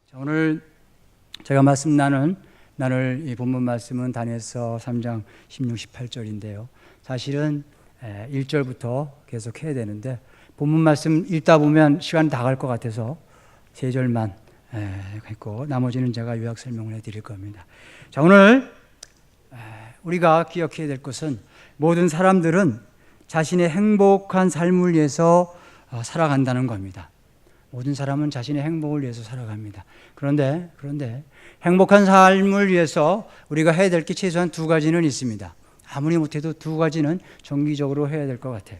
자, 오늘 제가 나눌 이 본문 말씀은 다니엘서 3장 16, 18절인데요. 사실은 1절부터 계속 해야 되는데 본문 말씀 읽다 보면 시간이 다 갈 것 같아서 3절만 했고 나머지는 제가 요약 설명을 해드릴 겁니다. 자, 오늘 우리가 기억해야 될 것은 모든 사람들은 자신의 행복한 삶을 위해서 살아간다는 겁니다. 모든 사람은 자신의 행복을 위해서 살아갑니다. 그런데 행복한 삶을 위해서 우리가 해야 될 게 최소한 2가지는 있습니다. 아무리 못해도 2가지는 정기적으로 해야 될 것 같아요.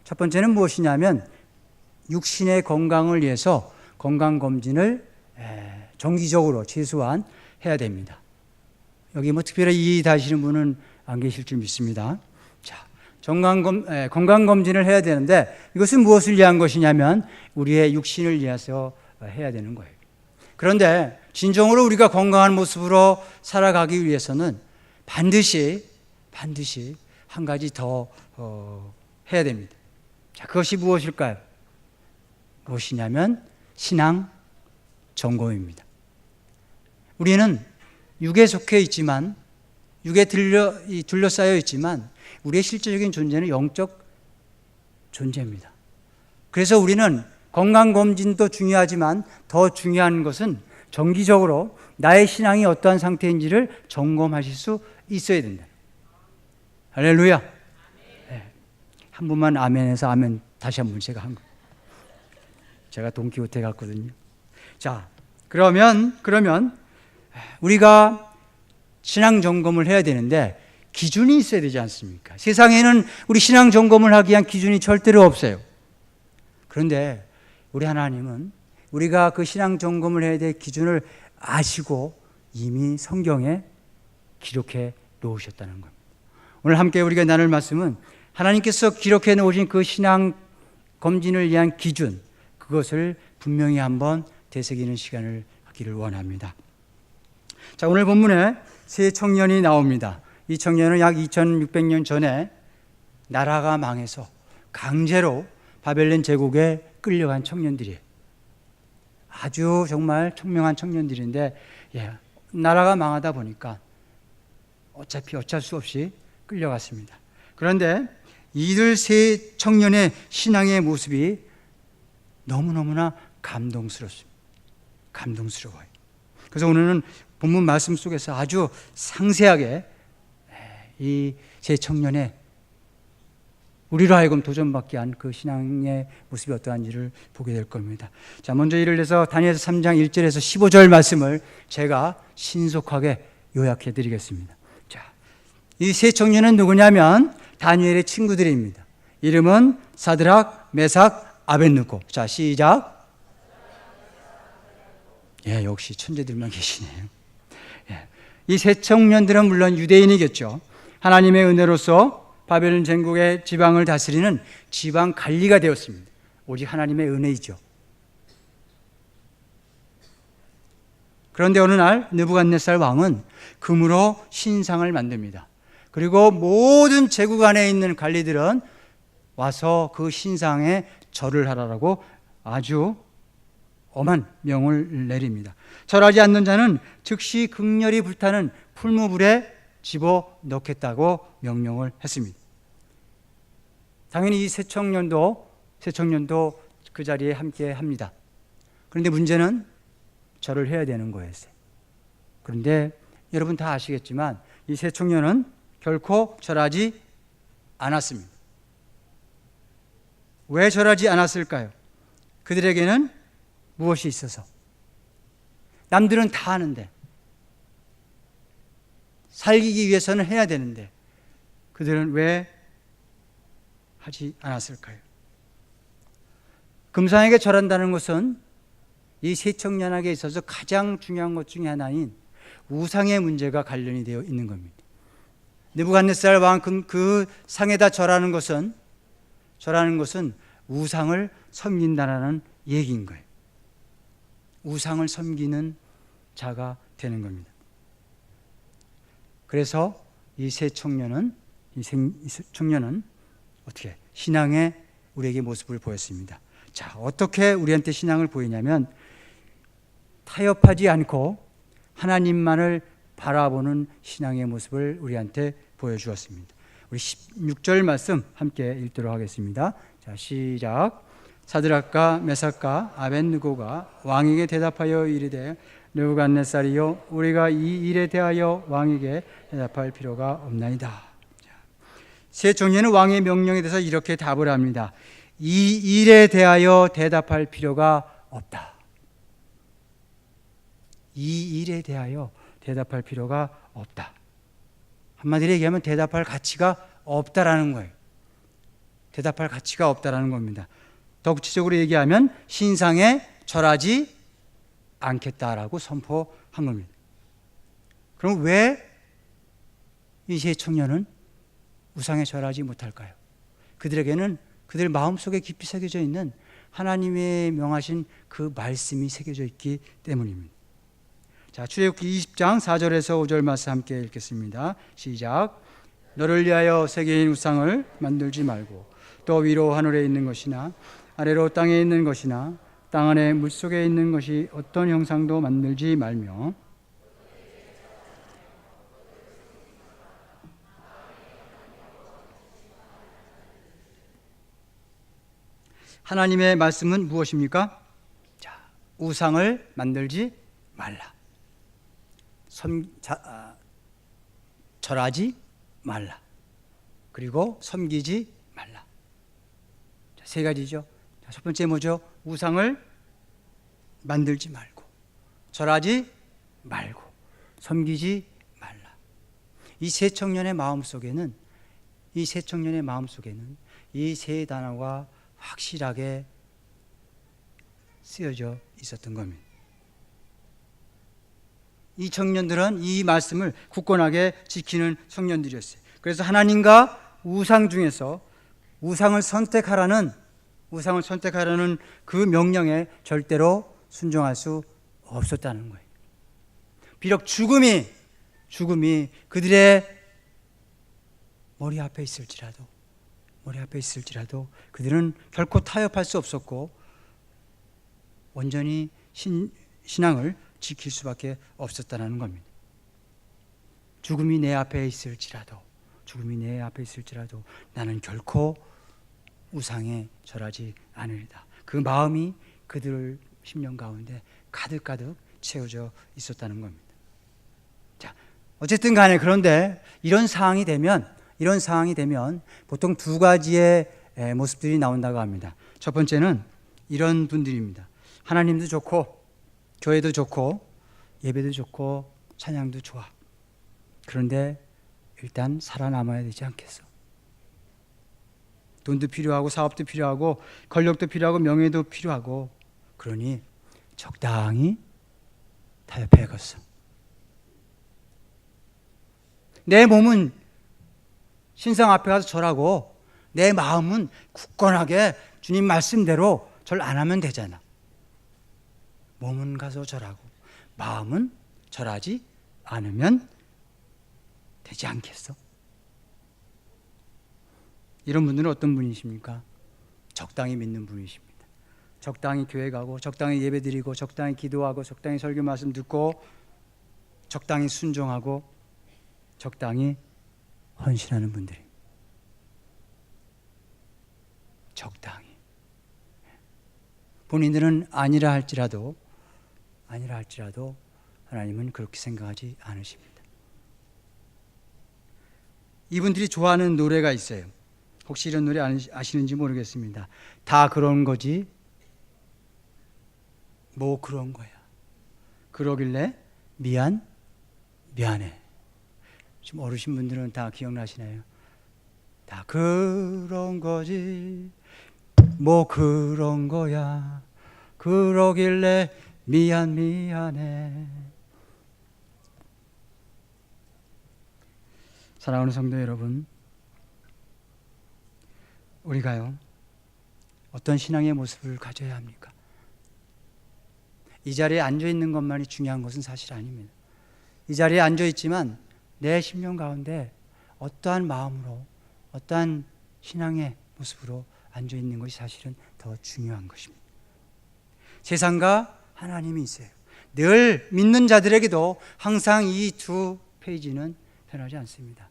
첫 번째는 무엇이냐면 육신의 건강을 위해서 건강검진을 정기적으로 최소한 해야 됩니다. 여기 특별히 이해하시는 분은 안 계실 줄 믿습니다. 자, 건강검진을 해야 되는데 이것은 무엇을 위한 것이냐면 우리의 육신을 위해서 해야 되는 거예요. 그런데 진정으로 우리가 건강한 모습으로 살아가기 위해서는 반드시 한 가지 더 해야 됩니다. 자, 그것이 무엇일까요? 무엇이냐면 신앙 점검입니다. 우리는 육에 속해 있지만 육에 둘러싸여 있지만 우리의 실제적인 존재는 영적 존재입니다. 그래서 우리는 건강검진도 중요하지만 더 중요한 것은 정기적으로 나의 신앙이 어떠한 상태인지를 점검하실 수 있어야 된다. 할렐루야. 네. 한 분만 아멘해서 아멘 다시 한 번 제가 한 거. 제가 돈키호테 같거든요. 자, 그러면 우리가 신앙 점검을 해야 되는데 기준이 있어야 되지 않습니까? 세상에는 우리 신앙 점검을 하기 위한 기준이 절대로 없어요. 그런데 우리 하나님은 우리가 그 신앙 점검을 해야 될 기준을 아시고 이미 성경에 기록해 놓으셨다는 겁니다. 오늘 함께 우리가 나눌 말씀은 하나님께서 기록해 놓으신 그 신앙 검진을 위한 기준, 그것을 분명히 한번 되새기는 시간을 갖기를 원합니다. 자, 오늘 본문에 3 청년이 나옵니다. 이 청년은 약 2600년 전에 나라가 망해서 강제로 바벨론 제국에 끌려간 청년들이에요. 아주 정말 총명한 청년들인데 나라가 망하다 보니까 어쩔 수 없이 끌려갔습니다. 그런데 이들 3 청년의 신앙의 모습이 너무너무나 감동스러워요. 그래서 오늘은 본문 말씀 속에서 아주 상세하게 이 3 청년의 우리로 하여금 도전받게 한 그 신앙의 모습이 어떠한지를 보게 될 겁니다. 자, 먼저 이를 내서 다니엘서 3장 1절에서 15절 말씀을 제가 신속하게 요약해 드리겠습니다. 자, 이 3 청년은 누구냐면 다니엘의 친구들입니다. 이름은 사드락, 메삭, 아벳느고. 자, 시작. 역시 천재들만 계시네요. 이 3 청년들은 물론 유대인이겠죠. 하나님의 은혜로서 바벨론 제국의 지방을 다스리는 지방 관리가 되었습니다. 오직 하나님의 은혜이죠. 그런데 어느 날 느부갓네살 왕은 금으로 신상을 만듭니다. 그리고 모든 제국 안에 있는 관리들은 와서 그 신상에 절을 하라고 아주 엄한 명을 내립니다. 절하지 않는 자는 즉시 극렬히 불타는 풀무불에 집어넣겠다고 명령을 했습니다. 당연히 이 3 청년도 그 자리에 함께 합니다. 그런데 문제는 절을 해야 되는 거였어요. 그런데 여러분 다 아시겠지만 이 3 청년은 결코 절하지 않았습니다. 왜 절하지 않았을까요? 그들에게는 무엇이 있어서? 남들은 다 하는데, 살기 위해서는 해야 되는데 그들은 왜 하지 않았을까요? 금상에게 절한다는 것은 이 3 청년에게 있어서 가장 중요한 것 중에 하나인 우상의 문제가 관련이 되어 있는 겁니다. 느부갓네살 왕 그 상에다 절하는 것은 우상을 섬긴다는 얘기인 거예요. 우상을 섬기는 자가 되는 겁니다. 그래서 이 3 청년은 어떻게 신앙의 우리에게 모습을 보였습니다. 자, 어떻게 우리한테 신앙을 보이냐면 타협하지 않고 하나님만을 바라보는 신앙의 모습을 우리한테 보여주었습니다. 우리 16절 말씀 함께 읽도록 하겠습니다. 자, 시작. 사드락과 메삭과 아벳느고가 왕에게 대답하여 이르되 느부갓네살이여, 우리가 이 일에 대하여 왕에게 대답할 필요가 없나이다. 세 청년은 왕의 명령에 대해서 이렇게 답을 합니다. 이 일에 대하여 대답할 필요가 없다. 이 일에 대하여 대답할 필요가 없다. 한마디로 얘기하면 대답할 가치가 없다라는 거예요. 대답할 가치가 없다라는 겁니다. 더 구체적으로 얘기하면 신상에 절하지 않겠다라고 선포한 겁니다. 그럼 왜 이 세 청년은 우상에 절하지 못할까요? 그들에게는 그들 마음속에 깊이 새겨져 있는 하나님의 명하신 그 말씀이 새겨져 있기 때문입니다. 자, 출애굽기 20장 4절에서 5절 말씀 함께 읽겠습니다. 시작. 너를 위하여 세계인 우상을 만들지 말고 또 위로 하늘에 있는 것이나 아래로 땅에 있는 것이나 땅 안에 물속에 있는 것이 어떤 형상도 만들지 말며 하나님의 말씀은 무엇입니까? 자, 우상을 만들지 말라. 절하지 말라. 그리고 섬기지 말라. 자, 세 가지죠. 자, 첫 번째 뭐죠? 우상을 만들지 말고, 절하지 말고, 섬기지 말라. 이 세 청년의 마음속에는 이 세 단어가 확실하게 쓰여져 있었던 겁니다. 이 청년들은 이 말씀을 굳건하게 지키는 청년들이었어요. 그래서 하나님과 우상 중에서 우상을 선택하라는 그 명령에 절대로 순종할 수 없었다는 거예요. 비록 죽음이 그들의 머리 앞에 있을지라도 그들은 결코 타협할 수 없었고 온전히 신앙을 지킬 수밖에 없었다는 겁니다. 죽음이 내 앞에 있을지라도 나는 결코 우상에 절하지 않으리다. 그 마음이 그들 심령 가운데 가득가득 채워져 있었다는 겁니다. 자, 어쨌든 간에 그런데 이런 상황이 되면 보통 두 가지의 모습들이 나온다고 합니다. 첫 번째는 이런 분들입니다. 하나님도 좋고 교회도 좋고 예배도 좋고 찬양도 좋아. 그런데 일단 살아남아야 되지 않겠어? 돈도 필요하고 사업도 필요하고 권력도 필요하고 명예도 필요하고 그러니 적당히 타협해야겠어. 내 몸은 신상 앞에 가서 절하고 내 마음은 굳건하게 주님 말씀대로 절 안 하면 되잖아. 몸은 가서 절하고 마음은 절하지 않으면 되지 않겠어? 이런 분들은 어떤 분이십니까? 적당히 믿는 분이십니다. 적당히 교회 가고 적당히 예배 드리고 적당히 기도하고 적당히 설교 말씀 듣고 적당히 순종하고 적당히 헌신하는 분들이 적당히 본인들은 아니라 할지라도 하나님은 그렇게 생각하지 않으십니다. 이분들이 좋아하는 노래가 있어요. 혹시 이런 노래 아시는지 모르겠습니다. 다 그런 거지 뭐 그런 거야. 그러길래 미안해. 지금 어르신 분들은 다 기억나시나요? 다 그런 거지 뭐 그런 거야. 그러길래 미안해. 사랑하는 성도 여러분, 우리가요 어떤 신앙의 모습을 가져야 합니까? 이 자리에 앉아 있는 것만이 중요한 것은 사실 아닙니다. 이 자리에 앉아 있지만 내 심령 가운데 어떠한 마음으로 어떠한 신앙의 모습으로 앉아 있는 것이 사실은 더 중요한 것입니다. 세상과 하나님이 있어요. 늘 믿는 자들에게도 항상 이 두 페이지는 변하지 않습니다.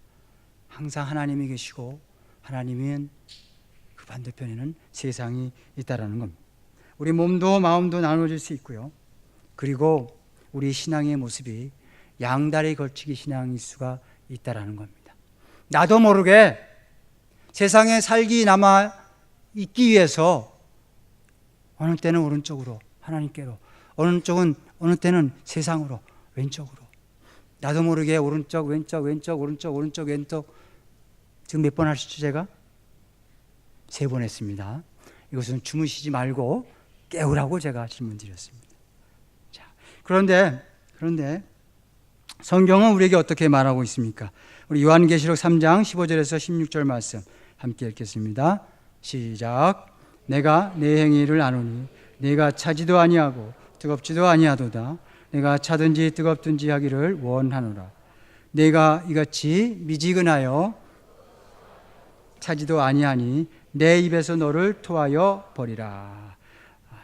항상 하나님이 계시고 하나님은 그 반대편에는 세상이 있다라는 겁니다. 우리 몸도 마음도 나눠질 수 있고요. 그리고 우리 신앙의 모습이 양다리 걸치기 신앙일 수가 있다라는 겁니다. 나도 모르게 세상에 살기 남아 있기 위해서 어느 때는 오른쪽으로 하나님께로, 어느 때는 세상으로, 왼쪽으로, 나도 모르게 오른쪽 왼쪽 왼쪽 오른쪽 오른쪽 왼쪽. 지금 몇 번 하셨죠? 제가 3번 했습니다. 이것은 주무시지 말고 깨우라고 제가 질문드렸습니다. 자, 그런데 성경은 우리에게 어떻게 말하고 있습니까? 우리 요한계시록 3장 15절에서 16절 말씀 함께 읽겠습니다. 시작. 내가 내 행위를 아노니 내가 차지도 아니하고 뜨겁지도 아니하도다. 내가 차든지 뜨겁든지 하기를 원하노라. 내가 이같이 미지근하여 차지도 아니하니 내 입에서 너를 토하여 버리라.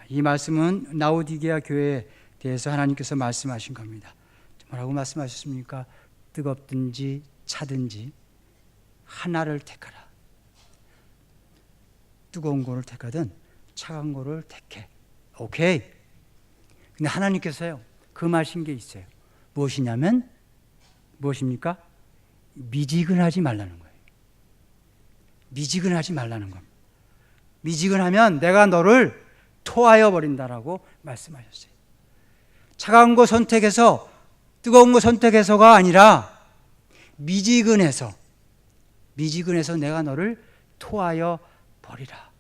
이 말씀은 라오디게아 교회에 대해서 하나님께서 말씀하신 겁니다. 뭐라고 말씀하셨습니까? 뜨겁든지 차든지 하나를 택하라. 뜨거운 거를 택하든 차가운 거를 택해. 오케이. 근데 하나님께서요, 금하신 게 있어요. 무엇이냐면, 무엇입니까? 미지근하지 말라는 거예요. 미지근하지 말라는 겁니다. 미지근하면 내가 너를 토하여 버린다라고 말씀하셨어요. 차가운 거 선택해서 뜨거운 거 선택해서가 아니라 미지근해서 내가 너를 토하여 버리라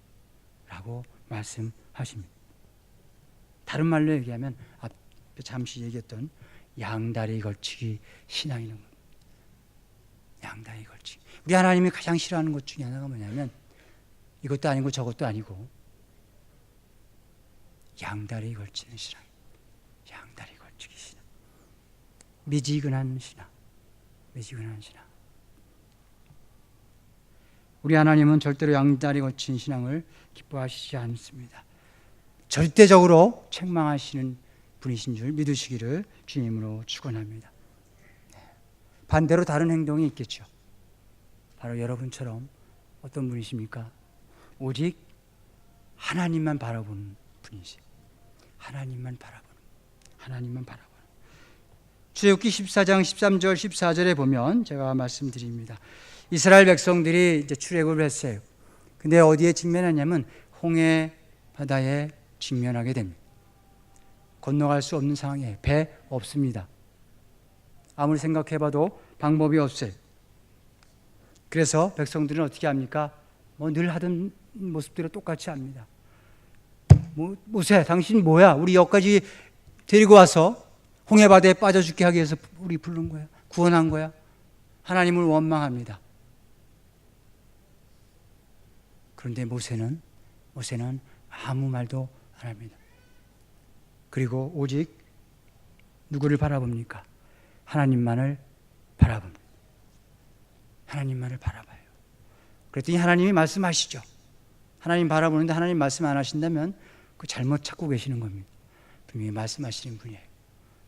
라고 말씀하십니다. 다른 말로 얘기하면 앞에 잠시 얘기했던 양다리 걸치기 신앙이라는 겁니다. 양다리 걸치기. 우리 하나님이 가장 싫어하는 것 중에 하나가 뭐냐면 이것도 아니고 저것도 아니고 양다리 걸치는 신앙. 양다리 걸치기 신앙. 미지근한 신앙. 미지근한 신앙. 우리 하나님은 절대로 양다리 걸친 신앙을 기뻐하시지 않습니다. 절대적으로 책망하시는 분이신 줄 믿으시기를 주님으로 축원합니다. 반대로 다른 행동이 있겠죠. 바로 여러분처럼 어떤 분이십니까? 오직 하나님만 바라보는 분이세요. 하나님만 바라보는. 출애굽기 14장 13절 14절에 보면 제가 말씀드립니다. 이스라엘 백성들이 이제 출애굽을 했어요. 근데 어디에 직면하냐면 홍해 바다에 직면하게 됩니다. 건너갈 수 없는 상황에 배 없습니다. 아무리 생각해봐도 방법이 없어요. 그래서 백성들은 어떻게 합니까? 늘 하던 모습대로 똑같이 합니다. 모세, 당신 뭐야? 우리 여기까지 데리고 와서 홍해 바다에 빠져 죽게 하기 위해서 우리 부른 거야? 구원한 거야? 하나님을 원망합니다. 그런데 모세는 아무 말도 안 합니다. 그리고 오직 누구를 바라봅니까? 하나님만을 바라봅니다. 하나님만을 바라봐요. 그랬더니 하나님이 말씀하시죠. 하나님 바라보는데 하나님 말씀 안 하신다면 그 잘못 찾고 계시는 겁니다. 분명히 말씀하시는 분이에요.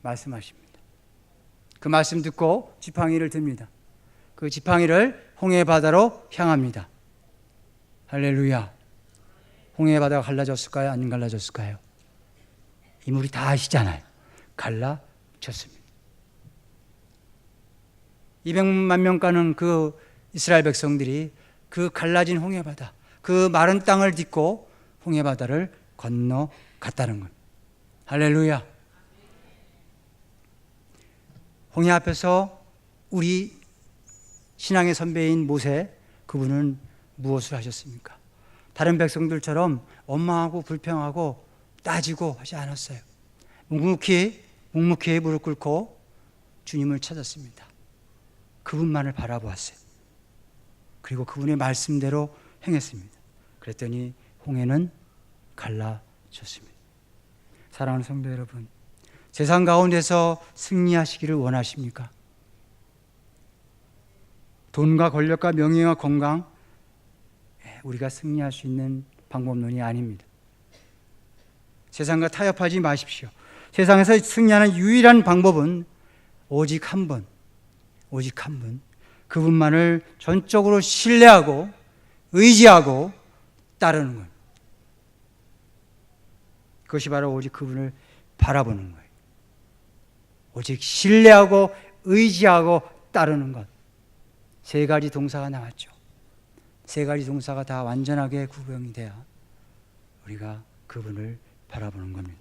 말씀하십니다. 그 말씀 듣고 지팡이를 듭니다. 그 지팡이를 홍해 바다로 향합니다. 할렐루야. 홍해 바다가 갈라졌을까요? 안 갈라졌을까요? 이 물이 다 아시잖아요. 갈라졌습니다. 200만 명 가는 그 이스라엘 백성들이 그 갈라진 홍해 바다, 그 마른 땅을 딛고 홍해 바다를 건너갔다는 것. 할렐루야. 홍해 앞에서 우리 신앙의 선배인 모세, 그분은 무엇을 하셨습니까? 다른 백성들처럼 원망하고 불평하고 따지고 하지 않았어요. 묵묵히 무릎 꿇고 주님을 찾았습니다. 그분만을 바라보았어요. 그리고 그분의 말씀대로 행했습니다. 그랬더니 홍해는 갈라졌습니다. 사랑하는 성도 여러분, 세상 가운데서 승리하시기를 원하십니까? 돈과 권력과 명예와 건강, 우리가 승리할 수 있는 방법론이 아닙니다. 세상과 타협하지 마십시오. 세상에서 승리하는 유일한 방법은 오직 한 분, 그분만을 전적으로 신뢰하고 의지하고 따르는 거예요. 그것이 바로 오직 그분을 바라보는 거예요. 오직 신뢰하고 의지하고 따르는 것. 세 가지 동사가 나왔죠. 세 가지 동사가 다 완전하게 구성이 돼야 우리가 그분을 바라보는 겁니다.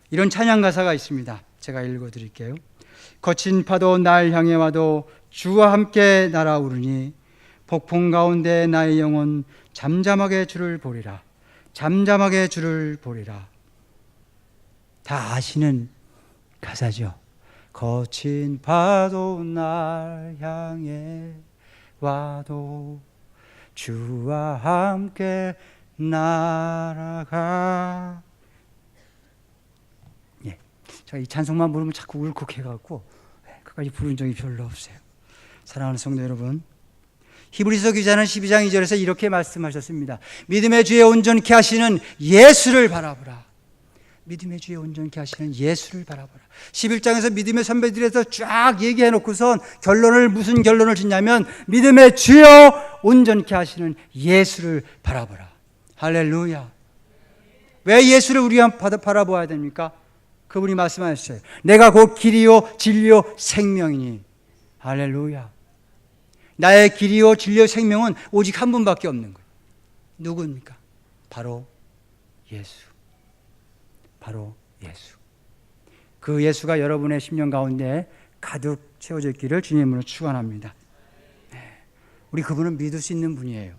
이런 찬양 가사가 있습니다. 제가 읽어드릴게요. 거친 파도 날 향해 와도 주와 함께 날아오르니 폭풍 가운데 나의 영혼 잠잠하게 주를 보리라. 잠잠하게 주를 보리라. 다 아시는 가사죠. 거친 파도 날 향해 와도 주와 함께 날아가. 예, 제가 이 찬송만 부르면 자꾸 울컥해갖고 끝까지 부른 적이 별로 없어요. 사랑하는 성도 여러분, 히브리서 기자는 12장 2절에서 이렇게 말씀하셨습니다. 믿음의 주에 온전케 하시는 예수를 바라보라. 믿음의 주에 온전케 하시는 예수를 바라보라. 11장에서 믿음의 선배들에서 쫙 얘기해 놓고선 무슨 결론을 짓냐면 믿음의 주여 온전케 하시는 예수를 바라보라. 할렐루야. 왜 예수를 우리가 바라보아야 됩니까? 그분이 말씀하셨어요. 내가 곧 길이요 진리요 생명이니. 할렐루야. 나의 길이요 진리요 생명은 오직 한 분밖에 없는 거예요. 누구입니까? 바로 예수. 바로 예수. 그 예수가 여러분의 심령 가운데 가득 채워져 있기를 주님으로 축원합니다. 우리 그분은 믿을 수 있는 분이에요.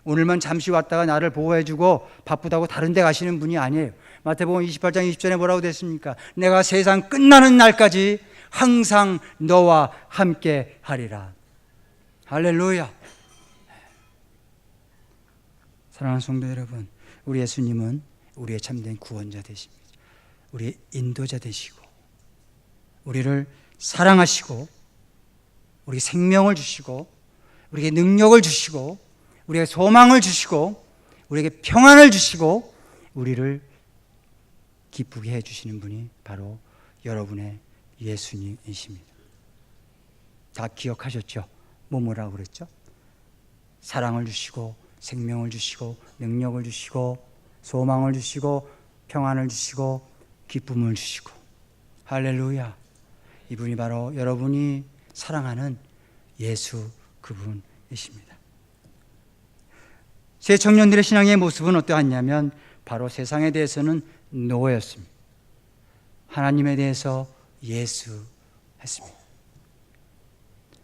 오늘만 잠시 왔다가 나를 보호해주고 바쁘다고 다른 데 가시는 분이 아니에요. 마태복음 28장 20절에 뭐라고 됐습니까? 내가 세상 끝나는 날까지 항상 너와 함께 하리라. 할렐루야. 사랑하는 성도 여러분, 우리 예수님은 우리의 참된 구원자 되십니다. 우리의 인도자 되시고 우리를 사랑하시고 우리에게 생명을 주시고 우리에게 능력을 주시고 우리에게 소망을 주시고 우리에게 평안을 주시고 우리를 기쁘게 해주시는 분이 바로 여러분의 예수님이십니다. 다 기억하셨죠? 뭐라고 그랬죠? 사랑을 주시고 생명을 주시고 능력을 주시고 소망을 주시고 평안을 주시고 기쁨을 주시고. 할렐루야. 이분이 바로 여러분이 사랑하는 예수 그분이십니다. 새 청년들의 신앙의 모습은 어떠했냐면 바로 세상에 대해서는 노였습니다. 하나님에 대해서 예수 했습니다.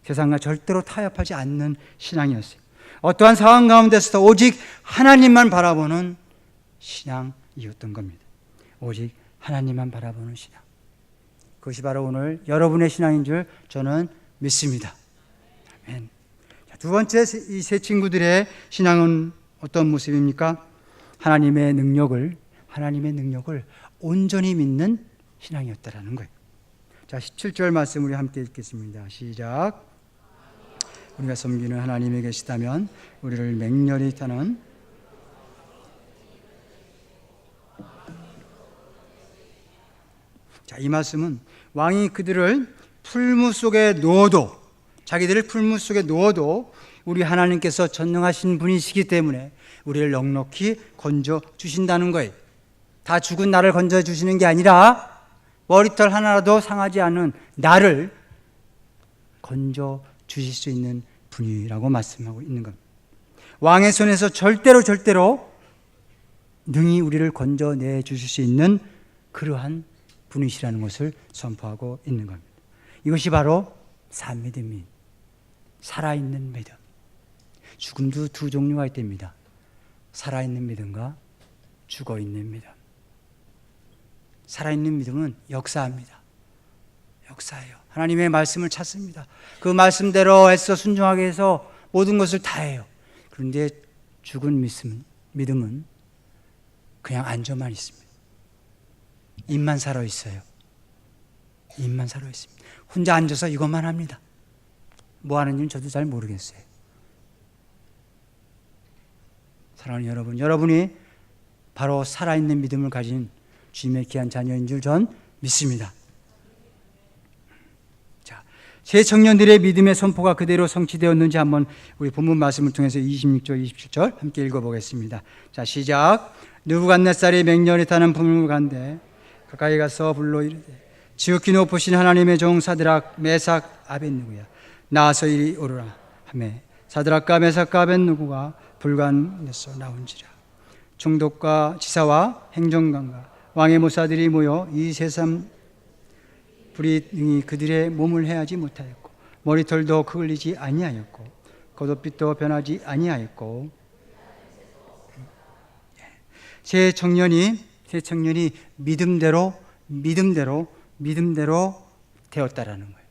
세상과 절대로 타협하지 않는 신앙이었어요. 어떠한 상황 가운데서도 오직 하나님만 바라보는 신앙이었던 겁니다. 오직 하나님만 바라보는 신앙. 그것이 바로 오늘 여러분의 신앙인 줄 저는 믿습니다. 아멘. 두 번째, 이 세 친구들의 신앙은 어떤 모습입니까? 하나님의 능력을 온전히 믿는 신앙이었다라는 거예요. 자, 17절 말씀 우리 함께 읽겠습니다. 시작. 우리가 섬기는 하나님이 계시다면 우리를 맹렬히 따르는 자, 이 말씀은 왕이 그들을 풀무 속에 넣어도 자기들을 풀무 속에 넣어도 우리 하나님께서 전능하신 분이시기 때문에 우리를 넉넉히 건져 주신다는 거예요. 다 죽은 나를 건져 주시는 게 아니라 머리털 하나라도 상하지 않은 나를 건져 주실 수 있는 분이라고 말씀하고 있는 겁니다. 왕의 손에서 절대로 능히 우리를 건져내 주실 수 있는 그러한 분이시라는 것을 선포하고 있는 겁니다. 이것이 바로 산믿음이 살아있는 믿음. 죽음도 두 종류가 있답니다. 살아있는 믿음과 죽어있는 믿음. 살아있는 믿음은 역사합니다. 역사예요. 하나님의 말씀을 찾습니다. 그 말씀대로 애써 순종하게 해서 모든 것을 다해요. 그런데 죽은 믿음은 그냥 앉아만 있습니다. 입만 살아 있어요. 입만 살아 있습니다. 혼자 앉아서 이것만 합니다. 뭐 하는지는 저도 잘 모르겠어요. 사랑하는 여러분, 여러분이 바로 살아있는 믿음을 가진 주님의 귀한 자녀인 줄 전 믿습니다. 자, 새 청년들의 믿음의 선포가 그대로 성취되었는지 한번 우리 본문 말씀을 통해서 26절, 27절 함께 읽어보겠습니다. 자, 시작. 느부갓네살이 맹렬히 타는 품을 간대 가까이 가서 불러 이르되 지극히 높으신 하나님의 종 사드락, 메삭, 아벳느고야, 나와서 이리 오르라 하매 사드락과 메삭과 아벳느고가 불관에서 나온지라. 총독과 지사와 행정관과 왕의 모사들이 모여 이 세상 불이 능히 그들의 몸을 해하지 못하였고 머리털도 그을리지 아니하였고 겉옷빛도 변하지 아니하였고. 새 청년이 믿음대로 되었다라는 거예요.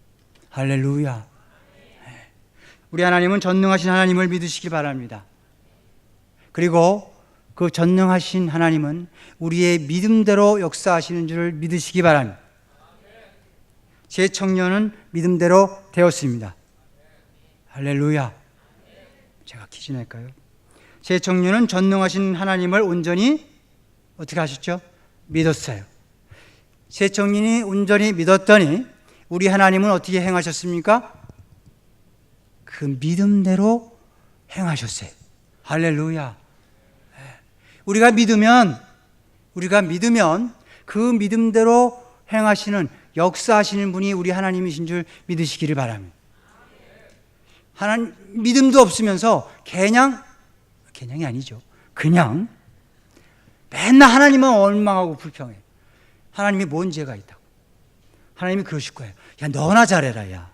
할렐루야. 우리 하나님은 전능하신 하나님을 믿으시기 바랍니다. 그리고 그 전능하신 하나님은 우리의 믿음대로 역사하시는 줄을 믿으시기 바랍니다. 새 청년은 믿음대로 되었습니다. 할렐루야. 제가 퀴즈 낼까요? 새 청년은 전능하신 하나님을 온전히 어떻게 하셨죠? 믿었어요. 새 청년이 온전히 믿었더니 우리 하나님은 어떻게 행하셨습니까? 그 믿음대로 행하셨어요. 할렐루야. 우리가 믿으면 그 믿음대로 행하시는, 역사하시는 분이 우리 하나님이신 줄 믿으시기를 바랍니다. 하나님 믿음도 없으면서 개냥이 아니죠. 그냥 맨날 하나님은 원망하고 불평해. 하나님이 뭔 죄가 있다고. 하나님이 그러실 거예요. 야, 너나 잘해라. 야,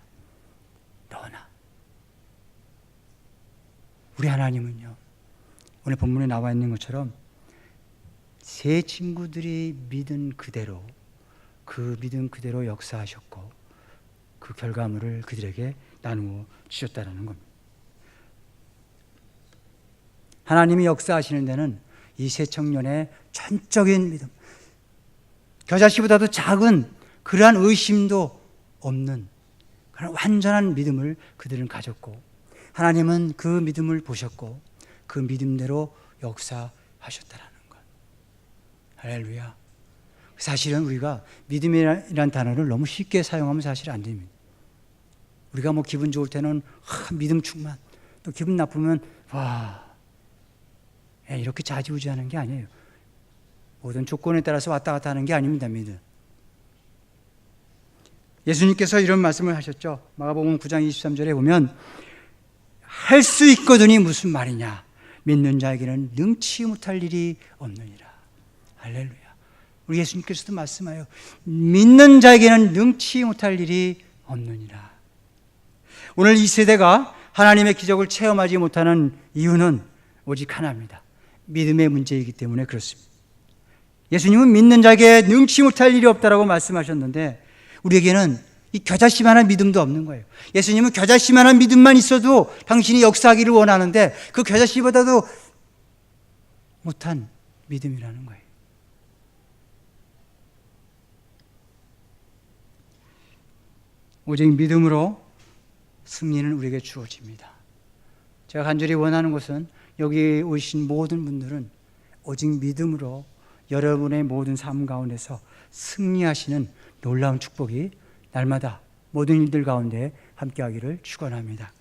너나. 우리 하나님은요, 오늘 본문에 나와 있는 것처럼 세 친구들이 믿은 그대로, 그 믿음 그대로 역사하셨고 그 결과물을 그들에게 나누어 주셨다는 겁니다. 하나님이 역사하시는 데는 이 세 청년의 전적인 믿음, 겨자씨보다도 작은 그러한 의심도 없는 그런 완전한 믿음을 그들은 가졌고, 하나님은 그 믿음을 보셨고 그 믿음대로 역사하셨다라는 것. 할렐루야. 사실은 우리가 믿음이라는 단어를 너무 쉽게 사용하면 사실 안 됩니다. 우리가 뭐 기분 좋을 때는 믿음 충만, 또 기분 나쁘면 이렇게 좌지우지하는 게 아니에요. 모든 조건에 따라서 왔다 갔다 하는 게 아닙니다. 믿음. 예수님께서 이런 말씀을 하셨죠. 마가복음 9장 23절에 보면 할 수 있거든이 무슨 말이냐, 믿는 자에게는 능치 못할 일이 없느니라. 할렐루야. 우리 예수님께서도 말씀하여 믿는 자에게는 능치 못할 일이 없느니라. 오늘 이 세대가 하나님의 기적을 체험하지 못하는 이유는 오직 하나입니다. 믿음의 문제이기 때문에 그렇습니다. 예수님은 믿는 자에게 능치 못할 일이 없다라고 말씀하셨는데 우리에게는 이 겨자씨만한 믿음도 없는 거예요. 예수님은 겨자씨만한 믿음만 있어도 당신이 역사하기를 원하는데 그 겨자씨보다도 못한 믿음이라는 거예요. 오직 믿음으로 승리는 우리에게 주어집니다. 제가 간절히 원하는 것은 여기 오신 모든 분들은 오직 믿음으로 여러분의 모든 삶 가운데서 승리하시는 놀라운 축복이 날마다 모든 일들 가운데 함께하기를 축원합니다.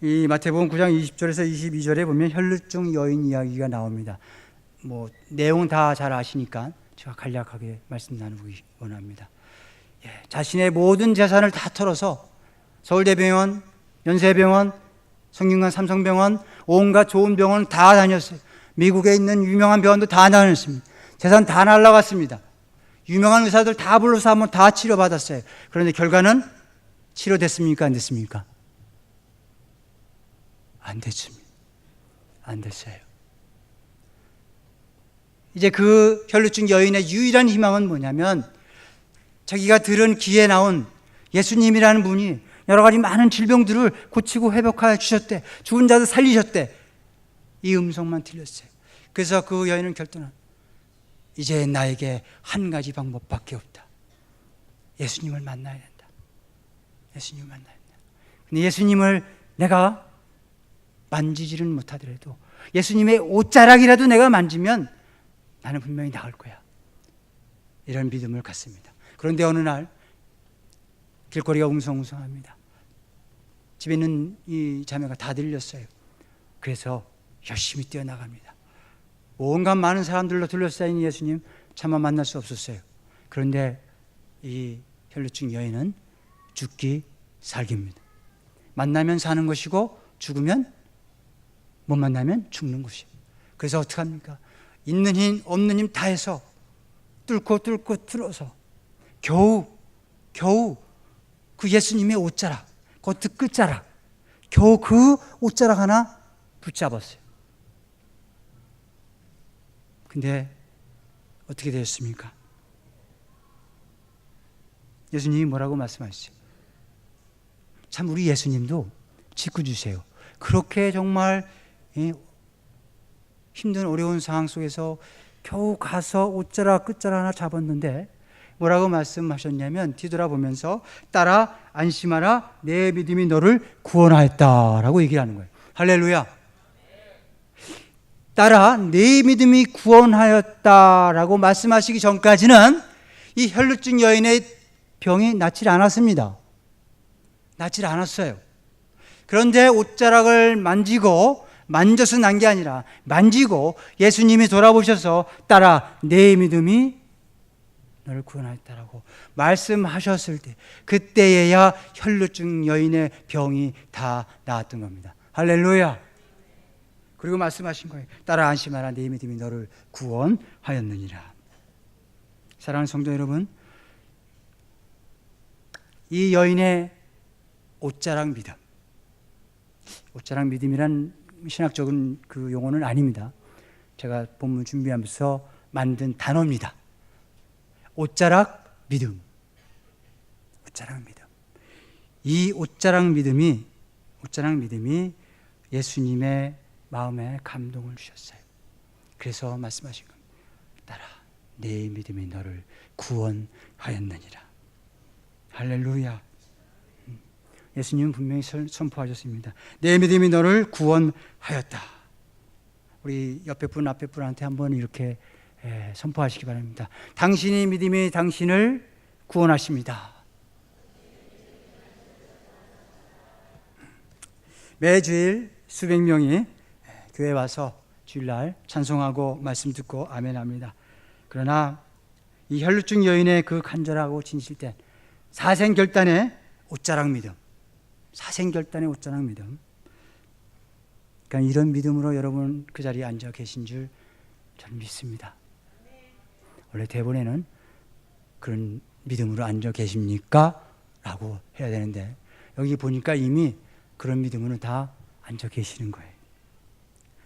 이 마태복음 9장 20절에서 22절에 보면 혈루증 여인 이야기가 나옵니다. 내용 다 잘 아시니까 제가 간략하게 말씀 나누기 원합니다. 자신의 모든 재산을 다 털어서 서울대병원, 연세병원, 성균관 삼성병원, 온갖 좋은 병원 다 다녔어요. 미국에 있는 유명한 병원도 다 다녔습니다. 재산 다 날라갔습니다. 유명한 의사들 다 불러서 한번 다 치료받았어요. 그런데 결과는 치료됐습니까? 안 됐습니까? 안 됐습니다. 안 됐어요. 이제 그 혈루증 여인의 유일한 희망은 뭐냐면 자기가 들은 귀에 나온 예수님이라는 분이 여러 가지 많은 질병들을 고치고 회복하여 주셨대. 죽은 자도 살리셨대. 이 음성만 들렸어요. 그래서 그 여인은 결단한, 이제 나에게 한 가지 방법밖에 없다. 예수님을 만나야 된다. 예수님을 만나야 된다. 근데 예수님을 내가 만지지는 못하더라도 예수님의 옷자락이라도 내가 만지면 나는 분명히 나을 거야. 이런 믿음을 갖습니다. 그런데 어느 날 길거리가 웅성웅성합니다. 집에 있는 이 자매가 다 들렸어요. 그래서 열심히 뛰어나갑니다. 온갖 많은 사람들로 둘러싸인 예수님 차마 만날 수 없었어요. 그런데 이 혈루증 여인은 죽기 살기입니다. 만나면 사는 것이고 죽으면 못 만나면 죽는 것이에요. 그래서 어떡합니까? 있는 힘 없는 힘 다 해서 뚫고 뚫어서 겨우 그 예수님의 옷자락, 그 끝자락, 겨우 그 옷자락 하나 붙잡았어요. 근데 어떻게 되었습니까? 예수님이 뭐라고 말씀하시죠? 참 우리 예수님도 짓궂으세요. 그렇게 정말 힘든 어려운 상황 속에서 겨우 가서 옷자락 끝자락 하나 잡았는데 뭐라고 말씀하셨냐면 뒤돌아보면서 따라 안심하라 내 믿음이 너를 구원하였다라고 얘기를 하는 거예요. 할렐루야. 따라 내 믿음이 구원하였다라고 말씀하시기 전까지는 이 혈루증 여인의 병이 낫질 않았습니다. 낫질 않았어요. 그런데 옷자락을 만져서 난 게 아니라 만지고 예수님이 돌아보셔서 따라 내 믿음이 너를 구원하였다라고 말씀하셨을 때 그때에야 혈루증 여인의 병이 다 나았던 겁니다. 할렐루야. 그리고 말씀하신 거예요. 따라 안심하라 내 믿음이 너를 구원하였느니라. 사랑하는 성도 여러분, 이 여인의 옷자락 믿음, 옷자락 믿음이란 신학적인 그 용어는 아닙니다. 제가 본문 준비하면서 만든 단어입니다. 옷자락 믿음. 옷자락 믿음. 이 옷자락 믿음이 예수님의 마음에 감동을 주셨어요. 그래서 말씀하신 겁니다. 따라 내 믿음이 너를 구원하였느니라. 할렐루야. 예수님은 분명히 선포하셨습니다. 내 믿음이 너를 구원하였다. 우리 옆에 분 앞에 분한테 한번 이렇게 선포하시기 바랍니다. 당신의 믿음이 당신을 구원하십니다. 매주일 수백 명이 교회 와서 주일날 찬송하고 말씀 듣고 아멘합니다. 그러나 이 혈루증 여인의 그 간절하고 진실된 사생결단의 옷자락 믿음, 사생결단의 옷자락 믿음. 그러니까 이런 믿음으로 여러분 그 자리에 앉아 계신 줄 저는 믿습니다. 원래 대본에는 그런 믿음으로 앉아 계십니까? 라고 해야 되는데 여기 보니까 이미 그런 믿음으로 다 앉아 계시는 거예요.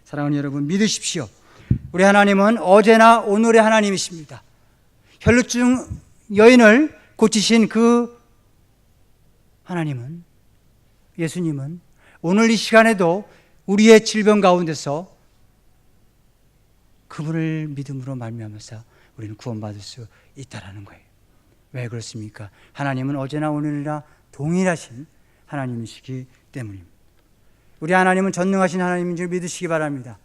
사랑하는 여러분, 믿으십시오. 우리 하나님은 어제나 오늘의 하나님이십니다. 혈루증 여인을 고치신 그 하나님은, 예수님은 오늘 이 시간에도 우리의 질병 가운데서 그분을 믿음으로 말미암아서 우리는 구원받을 수 있다라는 거예요. 왜 그렇습니까? 하나님은 어제나 오늘이나 동일하신 하나님이시기 때문입니다. 우리 하나님은 전능하신 하나님인 줄 믿으시기 바랍니다.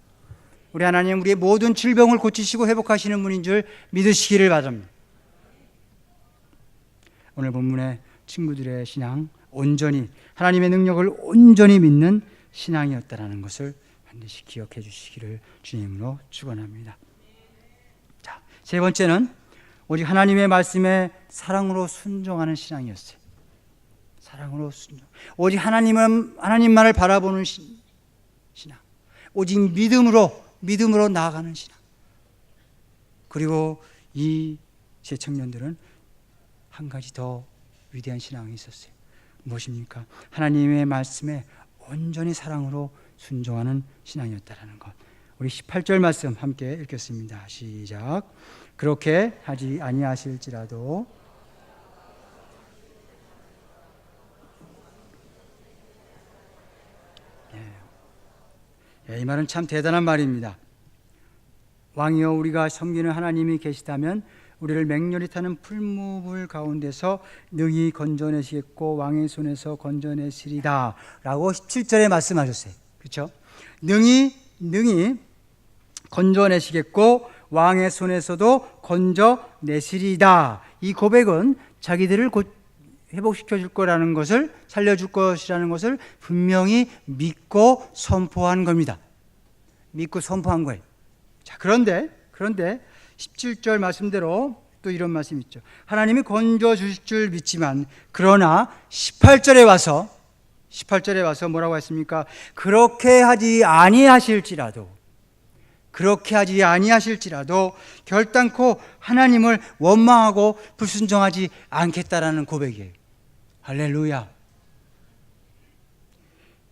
우리 하나님 우리의 모든 질병을 고치시고 회복하시는 분인 줄 믿으시기를 바랍니다. 오늘 본문의 친구들의 신앙, 온전히 하나님의 능력을 온전히 믿는 신앙이었다라는 것을 반드시 기억해 주시기를 주님으로 축원합니다. 자, 세 번째는 오직 하나님의 말씀에 사랑으로 순종하는 신앙이었어요. 사랑으로 순종. 오직 하나님만을 바라보는 신앙. 오직 믿음으로 나아가는 신앙. 그리고 이 제 청년들은 한 가지 더 위대한 신앙이 있었어요. 무엇입니까? 하나님의 말씀에 온전히 사랑으로 순종하는 신앙이었다라는 것. 우리 18절 말씀 함께 읽겠습니다. 시작. 그렇게 하지 아니하실지라도 이 말은 참 대단한 말입니다. 왕이여 우리가 섬기는 하나님이 계시다면 우리를 맹렬히 타는 풀무불 가운데서 능히 건져내시겠고 왕의 손에서 건져내시리다 라고 17절에 말씀하셨어요. 그렇죠? 능히 건져내시겠고 왕의 손에서도 건져내시리다. 이 고백은 자기들을 곧 회복시켜 줄 거라는 것을, 살려줄 것이라는 것을 분명히 믿고 선포한 겁니다. 믿고 선포한 거예요. 자, 그런데 17절 말씀대로 또 이런 말씀이 있죠. 하나님이 건져 주실 줄 믿지만, 그러나 18절에 와서 뭐라고 했습니까? 그렇게 하지 아니하실지라도 결단코 하나님을 원망하고 불순종하지 않겠다라는 고백이에요. 할렐루야.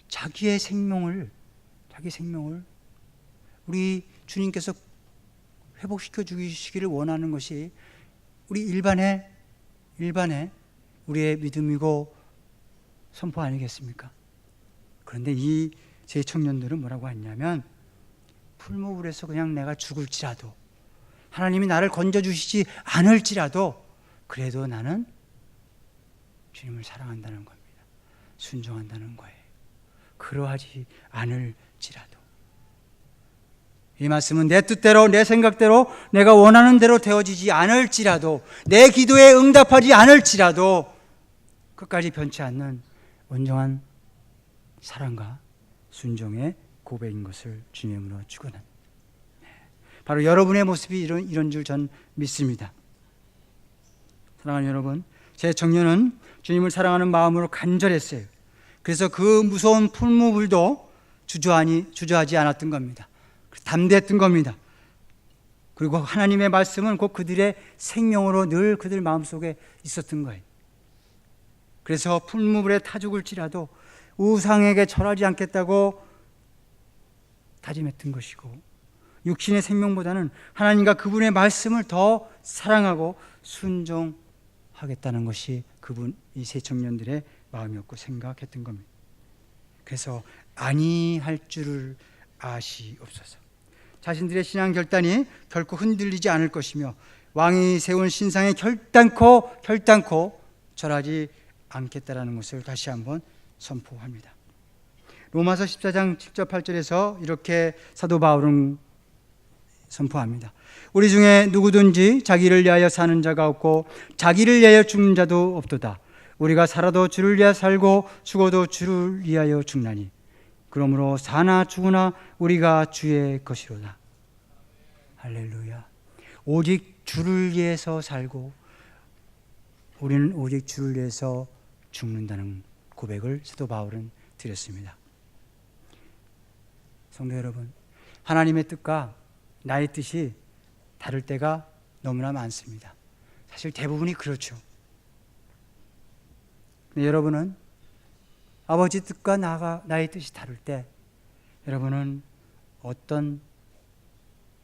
자기 생명을 우리 주님께서 회복시켜 주시기를 원하는 것이 우리 일반의 우리의 믿음이고 선포 아니겠습니까? 그런데 이 제 청년들은 뭐라고 했냐면, 풀무불에서 그냥 내가 죽을지라도, 하나님이 나를 건져주시지 않을지라도, 그래도 나는 주님을 사랑한다는 겁니다. 순종한다는 거예요. 그러하지 않을지라도. 이 말씀은 내 뜻대로, 내 생각대로, 내가 원하는 대로 되어지지 않을지라도, 내 기도에 응답하지 않을지라도 끝까지 변치 않는 온전한 사랑과 순종의 고백인 것을 주님으로 축원합니다. 바로 여러분의 모습이 이런 줄 전 믿습니다. 사랑하는 여러분, 제 청년은 주님을 사랑하는 마음으로 간절했어요. 그래서 그 무서운 풀무불도 주저하지 않았던 겁니다. 담대했던 겁니다. 그리고 하나님의 말씀은 곧 그들의 생명으로 늘 그들 마음속에 있었던 거예요. 그래서 풀무불에 타 죽을지라도 우상에게 절하지 않겠다고 다짐했던 것이고, 육신의 생명보다는 하나님과 그분의 말씀을 더 사랑하고 순종하겠다는 것이 이 세 청년들의 마음이었고 생각했던 겁니다. 그래서 아니할 줄을 아시옵소서. 자신들의 신앙 결단이 결코 흔들리지 않을 것이며, 왕이 세운 신상에 결단코 절하지 않겠다라는 것을 다시 한번 선포합니다. 로마서 14장 7절 8절에서 이렇게 사도 바울은 선포합니다. 우리 중에 누구든지 자기를 위하여 사는 자가 없고 자기를 위하여 죽는 자도 없도다. 우리가 살아도 주를 위하여 살고 죽어도 주를 위하여 죽나니 그러므로 사나 죽으나 우리가 주의 것이로다. 할렐루야. 오직 주를 위해서 살고 우리는 오직 주를 위해서 죽는다는 고백을 사도 바울은 드렸습니다. 성도 여러분, 하나님의 뜻과 나의 뜻이 다를 때가 너무나 많습니다. 사실 대부분이 그렇죠. 근데 여러분은 아버지 뜻과 나의 뜻이 다를 때 여러분은 어떤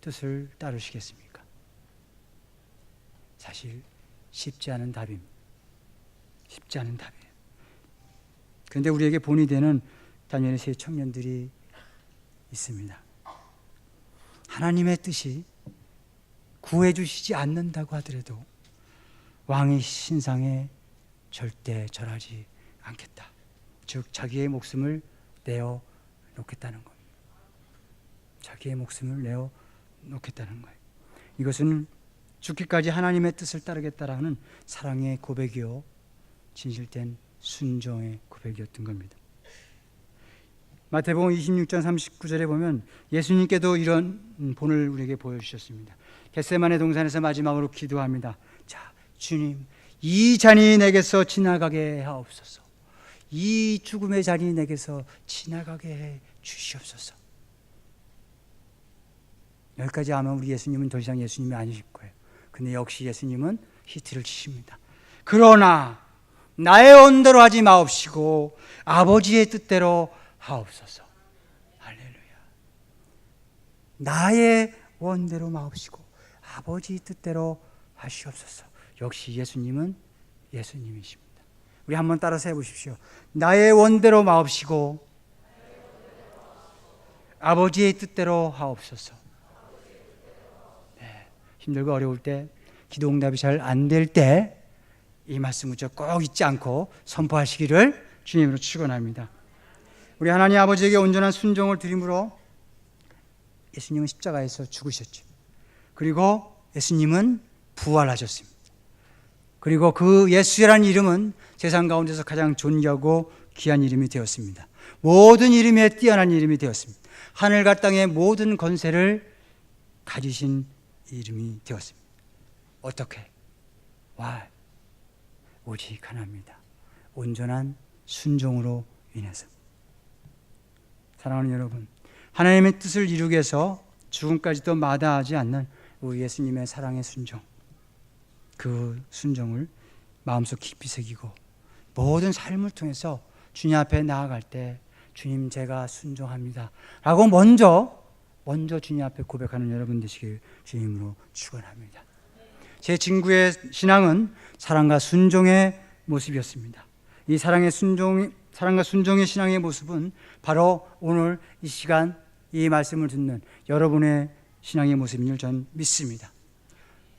뜻을 따르시겠습니까? 사실 쉽지 않은 답입니다. 쉽지 않은 답이에요. 그런데 우리에게 본이 되는 다니엘의 세 청년들이 있습니다. 하나님의 뜻이 구해주시지 않는다고 하더라도 왕의 신상에 절대 절하지 않겠다. 즉 자기의 목숨을 내어 놓겠다는 겁니다. 자기의 목숨을 내어 놓겠다는 거예요. 이것은 죽기까지 하나님의 뜻을 따르겠다라는 사랑의 고백이요, 진실된 순종의 고백이었던 겁니다. 마태복음 26장 39절에 보면 예수님께도 이런 본을 우리에게 보여주셨습니다. 겟세마네 동산에서 마지막으로 기도합니다. 자, 주님, 이 잔이 내게서 지나가게 하옵소서. 이 죽음의 잔이 내게서 지나가게 해 주시옵소서. 여기까지 하면 우리 예수님은 더 이상 예수님이 아니실 거예요. 근데 역시 예수님은 히트를 치십니다. 그러나 나의 원대로 하지 마옵시고 아버지의 뜻대로 하옵소서. 할렐루야. 나의 원대로 마옵시고 아버지 뜻대로 하시옵소서. 역시 예수님은 예수님이십니다. 우리 한번 따라서 해보십시오. 나의 원대로 마옵시고 아버지의 뜻대로 하옵소서. 네. 힘들고 어려울 때, 기도 응답이 잘 안 될 때 이 말씀을 꼭 잊지 않고 선포하시기를 주님으로 축원합니다. 우리 하나님 아버지에게 온전한 순종을 드림으로 예수님은 십자가에서 죽으셨죠. 그리고 예수님은 부활하셨습니다. 그리고 그 예수라는 이름은 세상 가운데서 가장 존귀하고 귀한 이름이 되었습니다. 모든 이름에 뛰어난 이름이 되었습니다. 하늘과 땅의 모든 권세를 가지신 이름이 되었습니다. 어떻게? 오직 하나입니다. 온전한 순종으로 인해서. 사랑하는 여러분, 하나님의 뜻을 이루기 위해서 죽음까지도 마다하지 않는 우리 예수님의 사랑의 순종, 그 순종을 마음속 깊이 새기고 모든 삶을 통해서 주님 앞에 나아갈 때 주님 제가 순종합니다 라고 먼저 주님 앞에 고백하는 여러분 되시길 주님으로 축원합니다. 제 친구의 신앙은 사랑과 순종의 모습이었습니다. 이 사랑과 순종의 신앙의 모습은 바로 오늘 이 시간 이 말씀을 듣는 여러분의 신앙의 모습인 줄 전 믿습니다.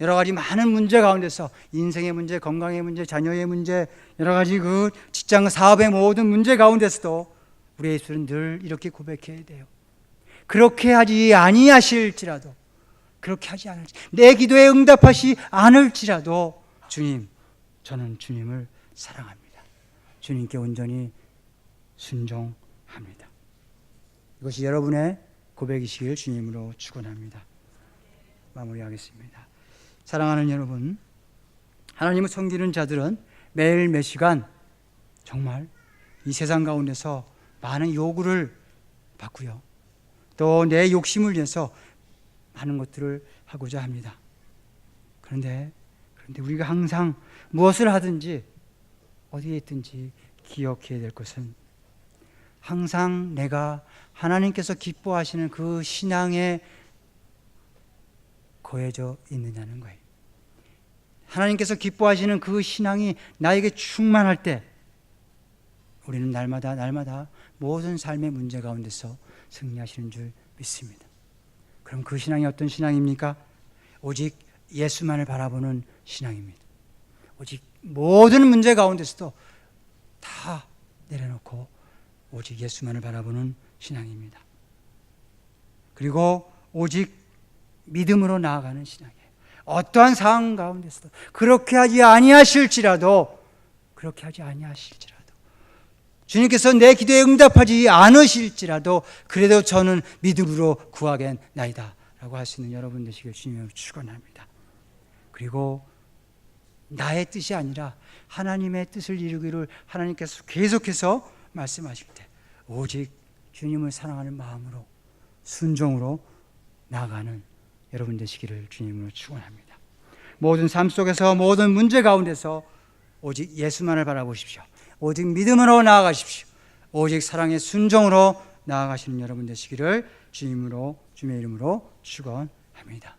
여러 가지 많은 문제 가운데서 인생의 문제, 건강의 문제, 자녀의 문제, 여러 가지 그 직장 사업의 모든 문제 가운데서도 우리 예수는 늘 이렇게 고백해야 돼요. 그렇게 하지 아니하실지라도, 그렇게 하지 않을지, 내 기도에 응답하시 않을지라도 주님, 저는 주님을 사랑합니다. 주님께 온전히 순종합니다. 이것이 여러분의 고백이시길 주님으로 축원합니다. 마무리하겠습니다. 사랑하는 여러분, 하나님을 섬기는 자들은 매일 몇 시간 정말 이 세상 가운데서 많은 요구를 받고요, 또 내 욕심을 위해서 많은 것들을 하고자 합니다. 그런데 우리가 항상 무엇을 하든지 어디에 있든지 기억해야 될 것은 항상 내가 하나님께서 기뻐하시는 그 신앙에 거해져 있느냐는 거예요. 하나님께서 기뻐하시는 그 신앙이 나에게 충만할 때 우리는 날마다 모든 삶의 문제 가운데서 승리하시는 줄 믿습니다. 그럼 그 신앙이 어떤 신앙입니까? 오직 예수만을 바라보는 신앙입니다. 오직 모든 문제 가운데서도 다 내려놓고 오직 예수만을 바라보는 신앙입니다. 그리고 오직 믿음으로 나아가는 신앙이에요. 어떠한 상황 가운데서도 그렇게 하지 아니하실지라도 주님께서 내 기도에 응답하지 않으실지라도 그래도 저는 믿음으로 구하겠나이다 라고 할 수 있는 여러분 되시길 주님으로 축원합니다. 그리고 나의 뜻이 아니라 하나님의 뜻을 이루기를 하나님께서 계속해서 말씀하실 때 오직 주님을 사랑하는 마음으로 순종으로 나아가는 여러분 되시기를 주님으로 축원합니다. 모든 삶 속에서 모든 문제 가운데서 오직 예수만을 바라보십시오. 오직 믿음으로 나아가십시오. 오직 사랑의 순종으로 나아가시는 여러분 되시기를 주님의 이름으로 축원합니다.